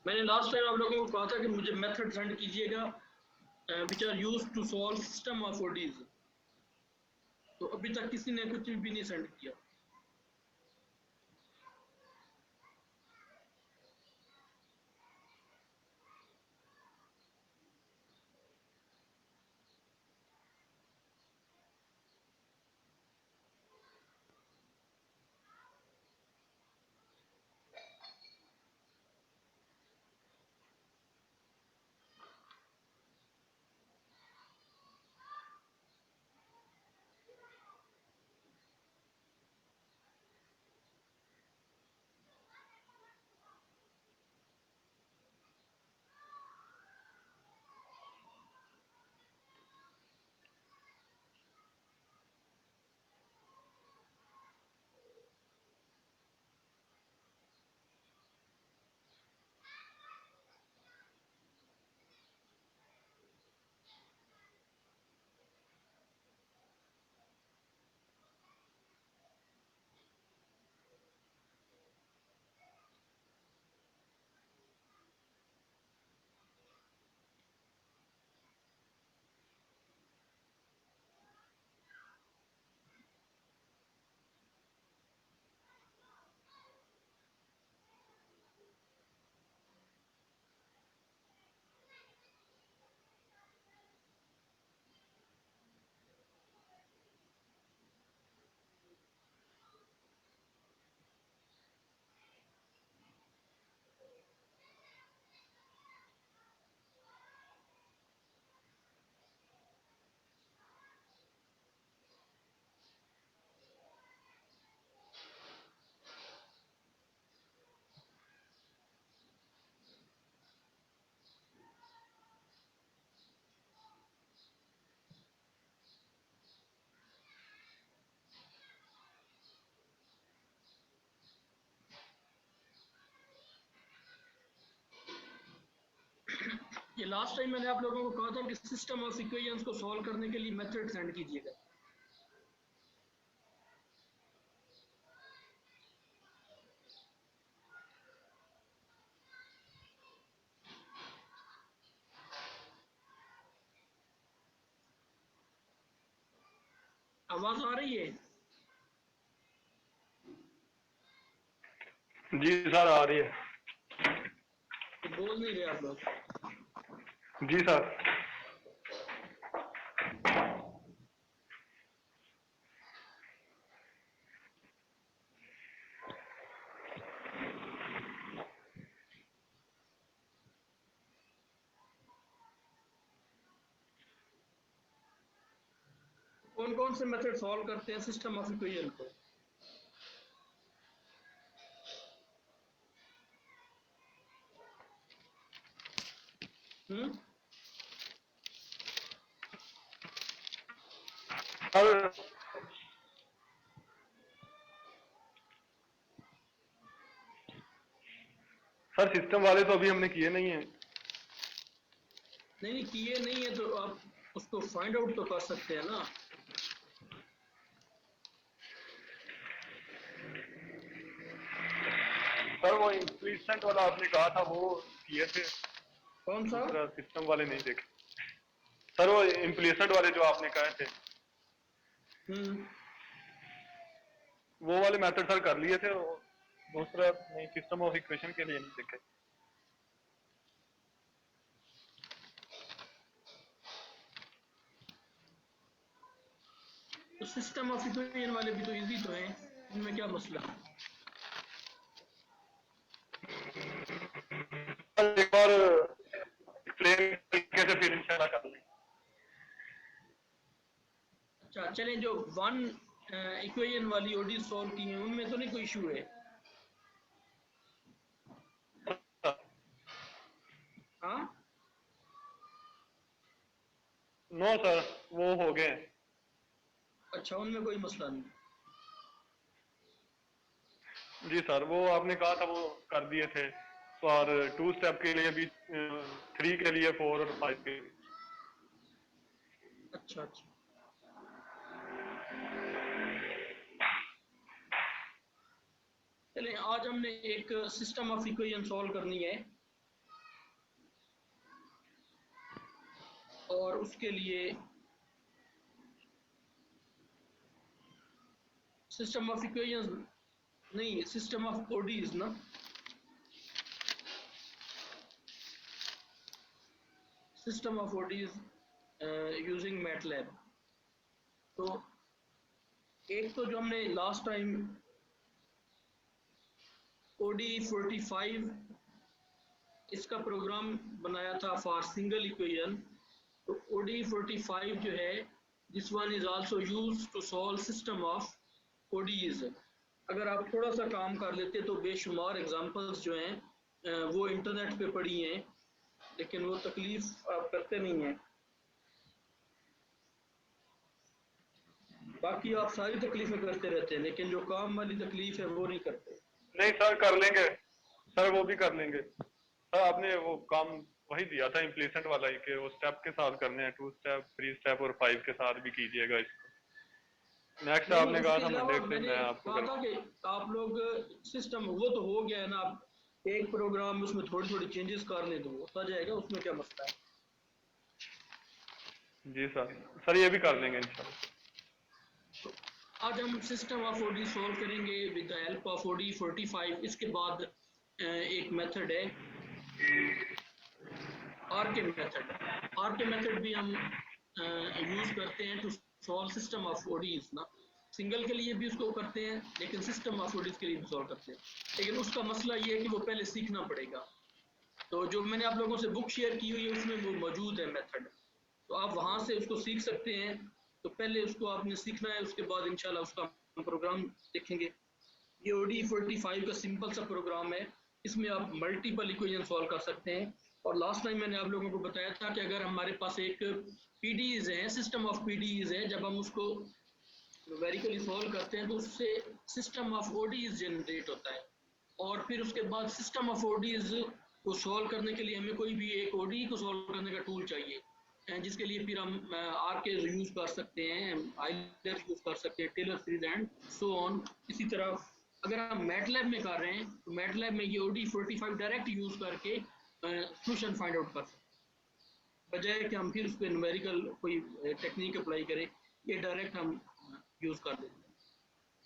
मैंने last time आप लोगों को कहा था कि मुझे मेथड सेंड कीजिएगा which are used to solve system of ODEs. तो अभी तक किसी ने कुछ भी नहीं सेंड किया। ये लास्ट टाइम मैंने आप लोगों को कहा था कि सिस्टम ऑफ इक्वेशंस को सॉल्व करने के लिए मेथड सेंड कीजिएगा। आवाज आ रही है? जी सर आ रही है। तो बोल नहीं रहे आप लोग। जी सर। कौन कौन से मेथड सॉल्व करते हैं सिस्टम ऑफ इक्वेशन को? सर सर सिस्टम वाले तो अभी हमने किए नहीं है। नहीं किए नहीं है तो आप उसको फाइंड आउट तो कर सकते हैं ना। सर वो इम्प्लीसेंट वाला आपने कहा था वो किए थे। कौन सा? दूसरा सिस्टम वाले नहीं देखे। सर वो इम्प्लीसेंट वाले जो आपने कहे थे वो वाले मेथड सर कर लिए थे। दूसरा नहीं, सिस्टम ऑफ इक्वेशन के लिए नहीं देखे। तो सिस्टम ऑफ इक्वेशन वाले भी तो इजी तो हैं, इनमें क्या मसला? एक बार एक्सप्लेन तरीके से फिर इंशाल्लाह कर लेंगे। अच्छा चलें, जो वन इक्वेशन वाली ओडी सॉल्व की हैं उनमें तो नहीं कोई इशू है? हाँ नो सर वो हो गए। अच्छा, उनमें कोई मसला नहीं। जी सर वो आपने कहा था वो कर दिए थे। तो और 2 स्टेप के लिए भी 3 के लिए 4 और 5 के लिए। अच्छा अच्छा, चलें आज हमने एक सिस्टम ऑफ इक्वेशन सॉल्व करनी है। और उसके लिए सिस्टम ऑफ इक्वेशंस नहीं, सिस्टम ऑफ ओडीज ना, सिस्टम ऑफ ओडीज यूजिंग मैटलैब। तो एक तो जो हमने लास्ट टाइम ओडी 45 इसका प्रोग्राम बनाया था फॉर सिंगल इक्वेशन। तो ओडी 45 जो है, this one is also used to solve system of ODEs. अगर आप थोड़ा सा काम कर लेते तो बेशुमार एग्जांपल्स जो हैं वो इंटरनेट पे पड़ी हैं, लेकिन वो तकलीफ आप करते नहीं हैं। बाकी आप सारी तकलीफें करते रहते हैं, लेकिन जो काम वाली तकलीफ है वो नहीं करते। नहीं सर, कर लेंगे सर, वो भी कर लेंगे सर। आपने वो काम वही दिया था इम्प्लीसेंट वाला ही, कि वो स्टेप के साथ करने हैं, 2 स्टेप 3 स्टेप और 5 के साथ भी कीजिएगा इसको। नेक्स्ट नहीं, आपने कहा उसके था अलावा मंडे से मैंने मैं आपको कहा था कि आप लोग सिस्टम वो तो हो गया है ना, आप एक प्रोग्राम उसमें थोड़ी थोड़ी चेंजेस कर ले तो होता जाएगा, उसमें क्या मसला है। जी सर ये भी कर लेंगे इंशाल्लाह। तो आज हम सिस्टम ऑफ ओडी सॉल्व करेंगे with the help of OD 45। इसके बाद एक मेथड है आर के मेथड। आर के मेथड भी हम यूज करते हैं टू सॉल्व सिस्टम ऑफ ओडीज ना। सिंगल के लिए भी उसको करते हैं, लेकिन सिस्टम ऑफ ओडीज के लिए भी सॉल्व करते हैं। लेकिन उसका मसला ये है कि वो पहले सीखना पड़ेगा। तो जो मैंने आप लोगों से बुक शेयर की हुई है उसमें वो मौजूद है मेथड, तो आप वहां से उसको सीख सकते हैं। तो पहले उसको आपने सीखना है, उसके बाद इंशाल्लाह उसका हम प्रोग्राम देखेंगे। ये ओडी 45 का सिंपल सा प्रोग्राम है, इसमें आप मल्टीपल इक्वेशन सॉल्व कर सकते हैं। और लास्ट टाइम मैंने आप लोगों को बताया था कि अगर हमारे पास एक पीडीज है, सिस्टम ऑफ पीडीज है, जब हम उसको न्यूमेरिकली सॉल्व करते हैं तो उससे सिस्टम ऑफ ओडीज जनरेट होता है। और फिर उसके बाद सिस्टम ऑफ ओडीज को सॉल्व करने के लिए हमें कोई भी एक ओडी को सॉल्व करने का टूल चाहिए, जिसके लिए फिर हम आर के यूज कर सकते हैं, आइलर यूज कर सकते हैं, Taylor series and so on. इसी तरह अगर हम मैटलैब में कर रहे हैं तो मैटलैब में ये ओडी 45 डायरेक्ट यूज करके सोल्यूशन फाइंड आउट कर सकते हैं, बजाय कि हम फिर उस पर न्यूमेरिकल कोई टेक्निक अप्लाई करें, ये डायरेक्ट हम यूज कर देते हैं।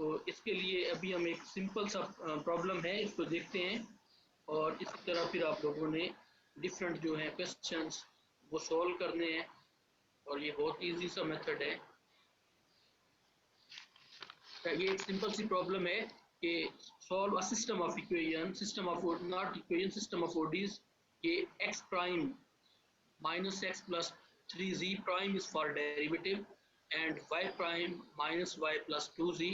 तो इसके लिए अभी हम एक सिंपल सा प्रॉब्लम है, इसको देखते हैं। और इसी तरह फिर आप लोगों ने डिफरेंट जो है क्वेश्चंस वो सॉल्व करने हैं, और ये बहुत इजी सा मेथड है। ये एक सिंपल सी प्रॉब्लम है कि solve a system of equation, system of not equation, system of ODEs. ये x prime minus x plus 3z prime is for derivative, and y prime minus y plus 2z,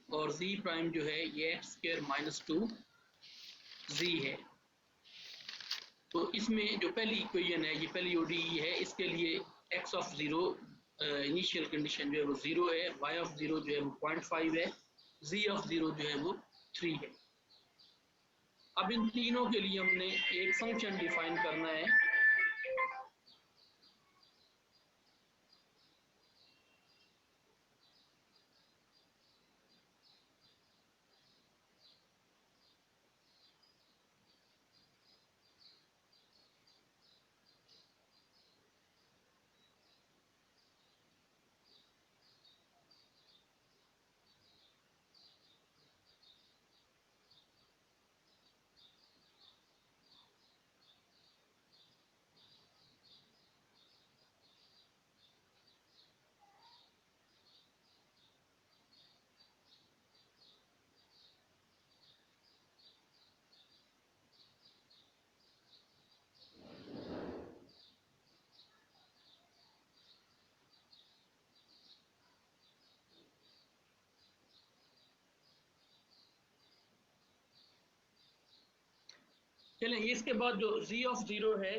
और z prime जो है ये x square minus 2z है। तो इसमें जो पहली इक्वेशन है, ये पहली ओडीई है, इसके लिए x ऑफ 0 इनिशियल कंडीशन जो है वो 0 है, y ऑफ 0 जो है वो 0.5 है, z ऑफ 0 जो है वो 3 है। अब इन तीनों के लिए हमने एक फंक्शन डिफाइन करना है। चलें, इसके बाद जो z ऑफ 0 है,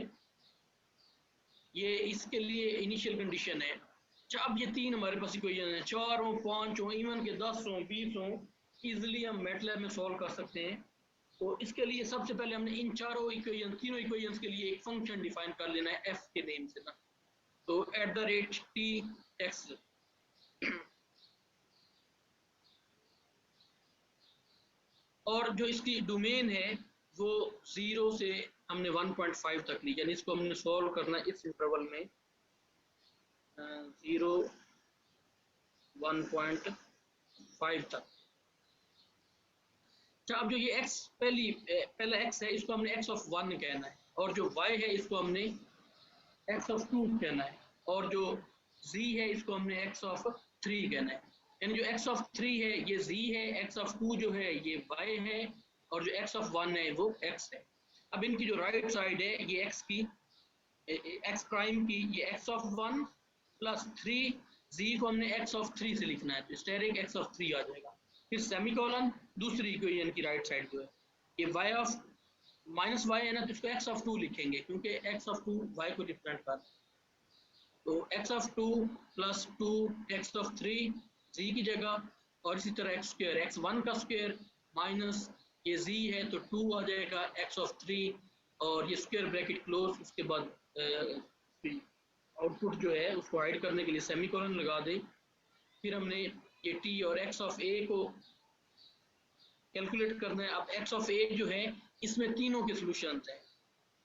ये इसके लिए इनिशियल कंडीशन है। अब ये तीन हमारे पास इक्वेशन है, 4 हो, 5 हो, इवन के 10 हो, 20 हो, इजिली हम मैटलैब में सॉल्व कर सकते हैं। तो इसके लिए सबसे पहले हमने इन चारों इक्वेशन, तीनों इक्वेशंस के लिए एक फंक्शन डिफाइन कर लेना है f के नेम से ना। तो @t(x), और जो इसकी डोमेन है वो 0 से हमने 1.5 तक ली, यानी इसको हमने सॉल्व करना है इस इंटरवल में। 0 1.5 तक। अच्छा, अब जो ये x पहला x है इसको हमने x ऑफ 1 कहना है, और जो y है इसको हमने x ऑफ 2 कहना है, और जो z है इसको हमने x ऑफ 3 कहना है। यानी जो x ऑफ 3 है ये z है, x ऑफ 2 जो है ये y है, और जो x ऑफ 1 है वो x है। अब इनकी जो राइट साइड है ये x की x प्राइम की ये x ऑफ 1 प्लस 3, z को हमने x ऑफ 3 से लिखना है, तो इस डायरेक्ट x ऑफ 3 आ जाएगा। फिर सेमीकोलन दूसरी इक्वेशन की राइट साइड जो है ये y ऑफ माइनस y है ना, तो इसको x ऑफ 2 लिखेंगे क्योंकि x ऑफ 2 y को रिप्रेजेंट करता है। तो x of 2 plus 2 x of 3 z की जगह, और इसी तरह x स्क्वायर x1 का स्क्वायर माइनस ये z है तो 2 आ जाएगा x ऑफ 3, और ये स्क्वायर ब्रैकेट क्लोज, उसके बाद आउटपुट जो है उसको हाइड करने के लिए सेमीकोलन लगा दे। फिर हमने ये t और x ऑफ a को कैलकुलेट करना है। अब x ऑफ a जो है इसमें तीनों के सॉल्यूशन हैं,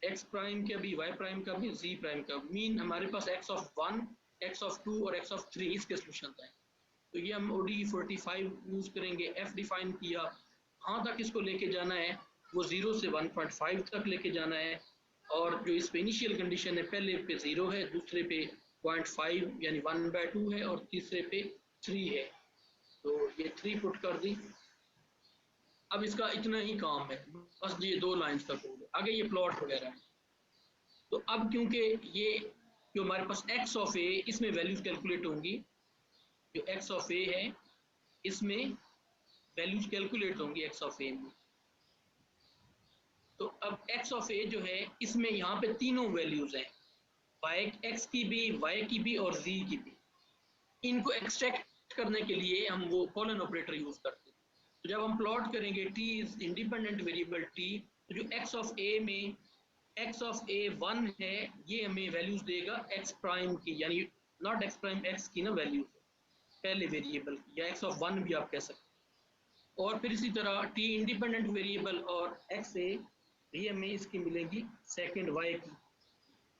x प्राइम का भी, y प्राइम का भी, z प्राइम का। मीन हमारे पास x ऑफ 1, x ऑफ 2 और x ऑफ 3 इसके सॉल्यूशन हैं। तो ये हम ODE 45 यूज करेंगे। f डिफाइन किया, कहाँ तक इसको लेके जाना है, वो 0 से 1.5 तक लेके जाना है, और जो इस पे इनिशियल कंडीशन है पहले पे 0 है, दूसरे पे 0.5 यानी 1/2 है, और तीसरे पे 3 है। तो ये 3 पुट कर दी। अब इसका इतना ही काम है, बस ये 2 लाइंस का कोड है, आगे ये प्लॉट वगैरह है। तो अब क्योंकि ये जो हमारे पास x ऑफ a इसमें वैल्यूज कैलकुलेट होंगी, जो x ऑफ a है इसमें वैल्यूज कैलकुलेट होंगी x ऑफ a में। तो अब x ऑफ a जो है इसमें यहाँ पे तीनों वैल्यूज हैं, x की भी, y की भी और z की भी। इनको एक्सट्रैक्ट करने के लिए हम वो कॉलन ऑपरेटर यूज करते हैं। तो जब हम प्लॉट करेंगे t is independent variable t, तो जो x ऑफ a में x ऑफ a 1 है ये हमें वैल्यूज देगा x प्राइम की, यानी नॉट x प्राइम, x की ना वैल्यूज पहले वेरिएबल की, या x ऑफ 1 भी आप कह सकते हैं। और फिर इसी तरह t इंडिपेंडेंट वेरिएबल और x a ये हमें इसकी मिलेंगी सेकंड y की,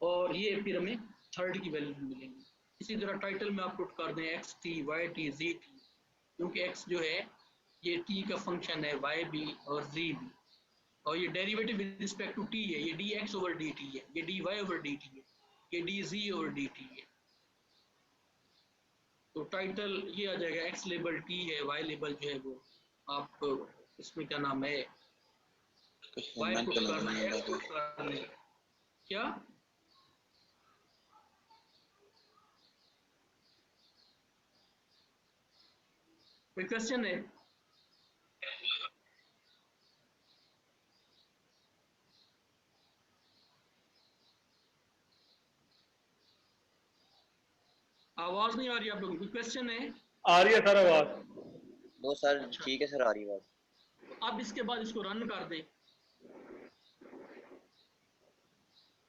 और ये फिर हमें थर्ड की वैल्यू मिलेंगी। इसी तरह टाइटल में आप पुट कर दें x t y t z t, क्योंकि x जो है ये t का फंक्शन है, y भी और z भी, और ये derivative with respect to t है, ये dx ओवर dt है, ये dy ओवर dt है, ये dz ओवर dt है। तो टाइटल ये आ जाएगा, x लेबल t है, y लेबल जो है वो आप इसमें क्या नाम है y पुट करना है, x पुट करना है। क्या कोई क्वेश्चन है? आवाज नहीं आ रही आप लोगों को? क्वेश्चन है? आ रही है सर आवाज। नो सर, अच्छा, ठीक है सर, आ रही बात। अब इसके बाद इसको रन कर दें,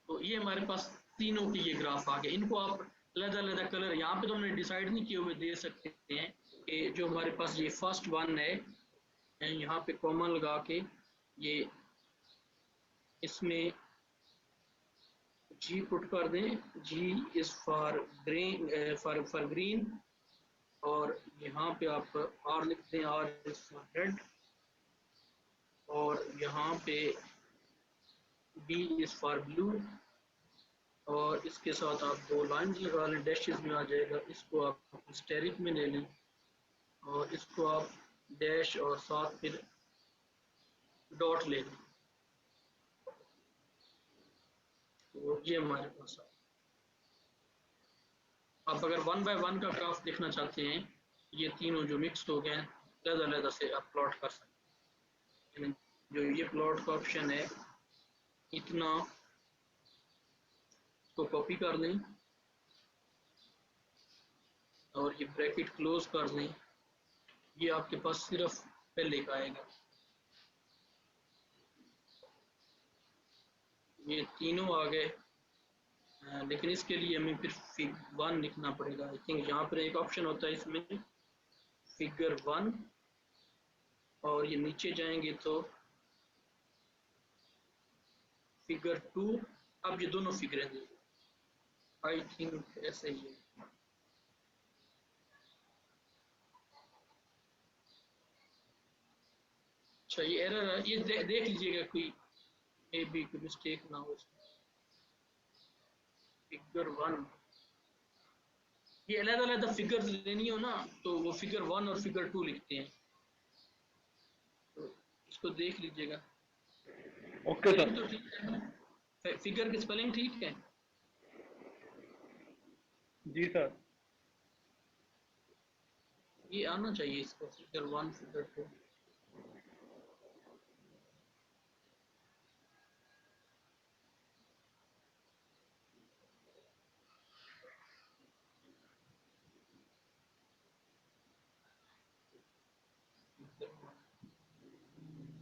तो ये हमारे पास तीनों की ये ग्राफ आ गए। इनको आप अलग-अलग कलर यहाँ पे तो हमने डिसाइड नहीं किए हुए दे सकते हैं कि जो हमारे पास ये फर्स्ट वन है यहाँ पे कॉमन लगा के ये इसमें G पुट कर दें, G is for green, for green, और यहाँ पे आप R लिख दें, R इज फॉर रेड, और यहाँ पे B इज फॉर ब्लू, और इसके साथ आप 2 लाइन्स लगा लें, डैशेस में आ जाएगा। इसको आप स्टेरिक में ले लें, और इसको आप डैश और साथ फिर डॉट ले लें, तो ये हमारे पास है। आप अगर 1 बाय 1 का ग्राफ देखना चाहते हैं, ये तीनों जो मिक्स हो गए अलग-अलग से आप प्लॉट कर सकते हैं। जो ये प्लॉट का ऑप्शन है, इतना इसको कॉपी कर लें और ये ब्रैकेट क्लोज कर लें, ये आपके पास सिर्फ पहले का आएगा। ये तीनों आ गए, लेकिन इसके लिए हमें फिर फिग 1 लिखना पड़ेगा। आई थिंक यहाँ पर एक ऑप्शन होता है इसमें फिगर 1, और ये नीचे जाएंगे तो फिगर 2। अब ये दोनों फिगरें आई थिंक ऐसे ही है। अच्छा ये एरर है, ये देख लीजिएगा कोई ए बी कोई मिस्टेक ना हो इसमें। फिगर 1 ये अलग-अलग फिगर्स लेनी हो ना तो वो फिगर 1 और फिगर 2 लिखते हैं, तो इसको देख लीजिएगा। Okay sir. स्पेलिंग तो ठीक है ना? फिगर की स्पेलिंग ठीक है? जी सर। ये आना चाहिए इसको, फिगर 1 फिगर 2।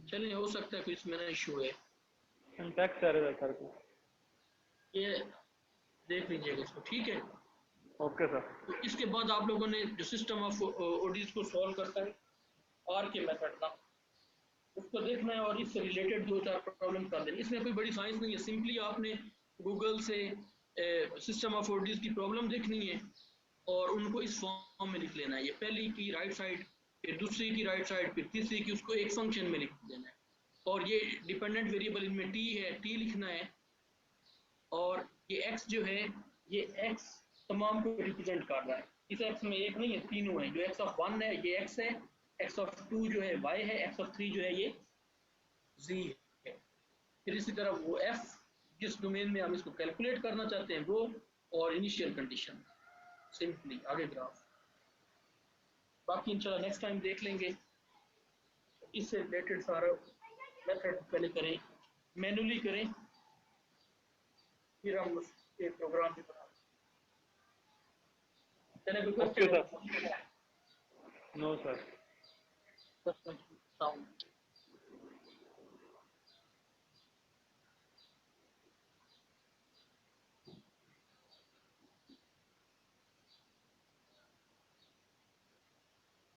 चलिए हो सकता है कोई इसमें ना इशू है, सिंटैक्स एरर है सर को। ये देख लीजिएगा इसको, ठीक है। Okay sir. तो इसके बाद आप लोगों ने जो सिस्टम ऑफ ओडीज को सॉल्व करता है आर के मेथड का, उसको देखना है और इससे रिलेटेड 2-4 प्रॉब्लम कर देनी। इसमें कोई बड़ी साइंस नहीं है, सिंपली आपने गूगल से सिस्टम ऑफ ओडीज की प्रॉब्लम देखनी है और उनको इस फॉर्म में लिख लेना है। ये पहली की राइट साइड, फिर दूसरी की राइट साइड, फिर तीसरी की, उसको एक फंक्शन में लिख देना है। और ये डिपेंडेंट वेरिएबल इनमें टी है, टी लिखना है। और ये एक्स जो है, ये एक्स तमाम को रिप्रेजेंट कर रहा है। इस एक्स में एक नहीं है, तीनों है। जो एक्स ऑफ 1 है ये एक्स है, एक्स ऑफ 2 जो है वाई है, एक्स ऑफ 3 जो है ये जी है। फिर इसी तरह वो एफ जिस डोमेन में हम इसको कैलकुलेट करना चाहते हैं वो, और इनिशियल कंडीशन सिंपली आगे ग्राफ। बाकी इंशाल्लाह नेक्स्ट टाइम देख लेंगे। इससे रिलेटेड सारा मेथड पहले करें, मैनुअली करें, फिर हम उसके प्रोग्राम भी बनाएं। चलिए कोई okay question sir. No sir. हो?